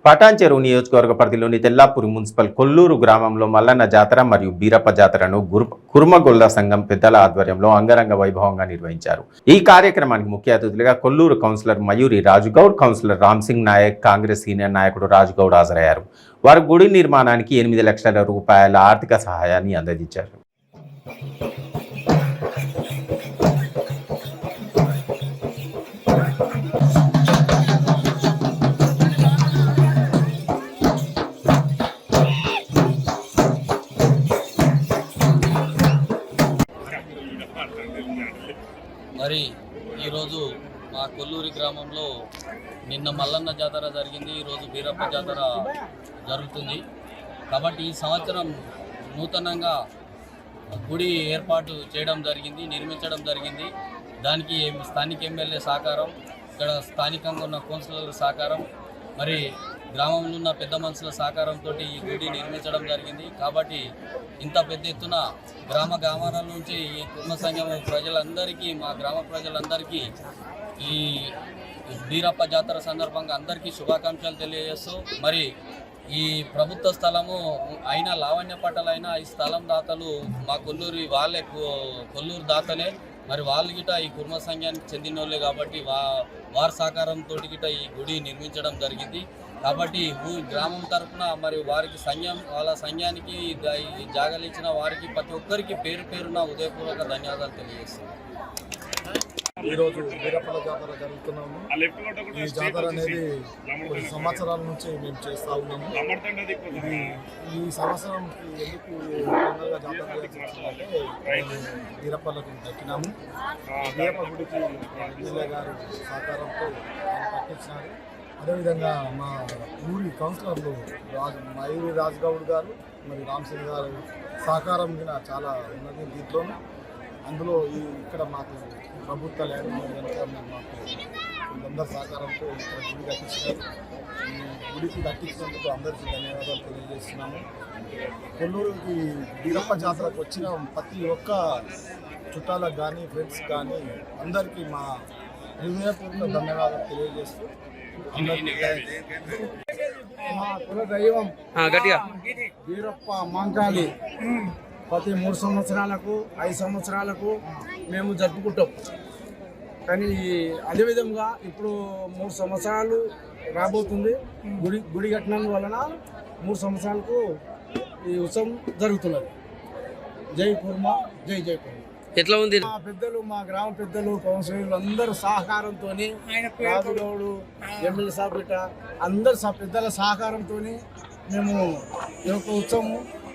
పటాన్చెరు నియోజకవర్గ పరిధిలోని తెల్లాపూరి మున్సిపల్ కొల్లూరు గ్రామంలో మల్లన్న జాతర మరియు బీరప్ప జాతరను కుర్మగొల్ల సంఘం పెద్దల ఆధ్వర్యంలో అంగరంగ వైభవంగా నిర్వహించారు. ఈ కార్యక్రమానికి ముఖ్య అతిథులుగా Kollur councillor Mayuri Rajugoud, councillor Ramsingh Naik, Congress senior నాయకుడు రాజుగౌడ్ హాజరయ్యారు. వారు గుడి నిర్మాణానికి 8 లక్షల రూపాయల ఆర్థిక సహాయాన్ని అందజేశారు. మరి ఈరోజు మా కొల్లూరి గ్రామంలో నిన్న మల్లన్న జాతర జరిగింది, ఈరోజు బీరప్ప జాతర జరుగుతుంది. కాబట్టి ఈ సంవత్సరం నూతనంగా గుడి ఏర్పాటు చేయడం జరిగింది, నిర్మించడం జరిగింది. దానికి స్థానిక ఎమ్మెల్యే సహకారం, ఇక్కడ స్థానికంగా ఉన్న కౌన్సిలర్ల సహకారం, మరి గ్రామంలో ఉన్న పెద్ద మనుషుల సహకారంతో ఈ గుడి నిర్మించడం జరిగింది. కాబట్టి ఇంత పెద్ద ఎత్తున గ్రామాల నుంచి ఈ కుర్మ సంఘం ప్రజలందరికీ, మా గ్రామ ప్రజలందరికీ ఈ బీరప్ప జాతర సందర్భంగా అందరికీ శుభాకాంక్షలు తెలియజేస్తూ, మరి ఈ ప్రభుత్వ స్థలము అయినా లావణ్యపట్టలైన ఈ స్థలం దాతలు మా కొల్లూరు దాతలే. మరి వాళ్ళు గిట ఈ కుర్మ సంఘానికి చెందిన వాళ్ళే కాబట్టి వారి సహకారంతో గిట ఈ గుడి నిర్మించడం జరిగింది. కాబట్టి గ్రామం తరఫున మరి వారికి వాళ్ళ సంఘానికి జాగాలు ఇచ్చిన వారికి ప్రతి ఒక్కరికి పేరున ఉదయపూర్వక ధన్యవాదాలు తెలియజేస్తున్నాను. ఈరోజు బీరప్పల జాతర జరుగుతున్నాము. ఈ జాతర అనేది కొన్ని సంవత్సరాల నుంచి మేము చేస్తూ ఉన్నాము. ఈ సంవత్సరంకి ఎందుకు తొందరగా జాతర చేస్తున్నామంటే బీరప్పలకు దక్కినాము. బీరప్ప గుడికి ఎమ్మెల్యే గారు సహకారంతో కట్టించినారు. అదేవిధంగా మా ఊరి కౌన్సిలర్లు మయూరి రాజుగౌడ్ గారు, మరి రామ్సింగ్ గారు సహకారం చాలా ఉన్నది దీంట్లోనూ. అందులో ఇక్కడ మాకు ప్రభుత్వ ల్యాండ్ కనుక మాకు అందరి సహకారంతో ఇక్కడ గుడి కట్టించినారు. ఈ గుడికి కట్టించినందుకు అందరికీ ధన్యవాదాలు తెలియజేస్తున్నాము. కొల్లూరుకి బీరప్ప జాతరకు వచ్చిన ప్రతి ఒక్క చుట్టాలకు కానీ ఫ్రెండ్స్ కానీ అందరికీ మా హృదయపూర్వక ధన్యవాదాలు తెలియజేస్తూ, మా కుల దైవం బీరప్ప మాంకాళి ప్రతి 3 సంవత్సరాలకు 5 సంవత్సరాలకు మేము జరుపుకుంటాం. కానీ అదేవిధంగా ఇప్పుడు 3 సంవత్సరాలు రాబోతుంది. గుడి కట్టినందు వలన 3 సంవత్సరాలకు ఈ ఉత్సవం జరుగుతున్నది. జై కుర్మ, జై జై కుర్మ. ఎట్లా ఉంది? మా పెద్దలు, మా గ్రామ పెద్దలు, కౌన్సిలర్లు అందరూ సహకారంతో, రాజుగౌడు, ఎమ్మెల్యే సాబ్ బిడ్డ అందరు పెద్దల సహకారంతో మేము ఈ యొక్క ఉత్సవం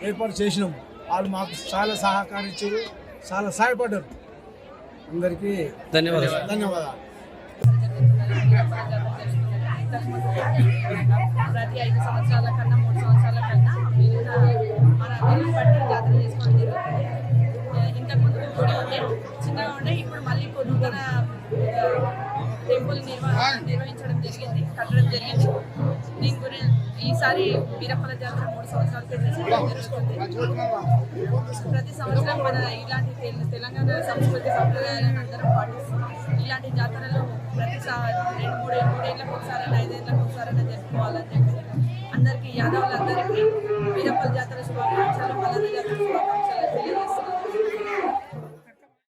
ఏర్పాటు చేసినాము. వాళ్ళు మాకు చాలా సహకరించారు, చాలా సహాయపడ్డారు. అందరికీ ధన్యవాదాలు. ప్రతి 5 సంవత్సరాల కన్నా 3 సంవత్సరాల కన్నా మన జాతర చేసుకోవడం జరుగుతుంది. ఇంతకుముందు కూడా ఉండే చిన్నగా ఉండే, ఇప్పుడు మళ్ళీ నూతన టెంపుల్ నిర్వహించడం జరిగింది, కట్టడం జరిగింది. దీని గురించి ఈసారి బీరప్పల జాతర 3 సంవత్సరాలకే చేసుకోవడం జరుగుతుంది. ప్రతి సంవత్సరం మన ఇలాంటి తెలంగాణ సంస్కృతి సంప్రదాయాలను అందరం పాటిస్తున్నాం. ఇలాంటి జాతరలు ప్రతి 2-3 ఏళ్ళకు ఒకసారైనా 5 ఏళ్ళకు ఒకసారైనా జరుపుకోవాలని చెప్పి అందరికీ యాదవులందరికీ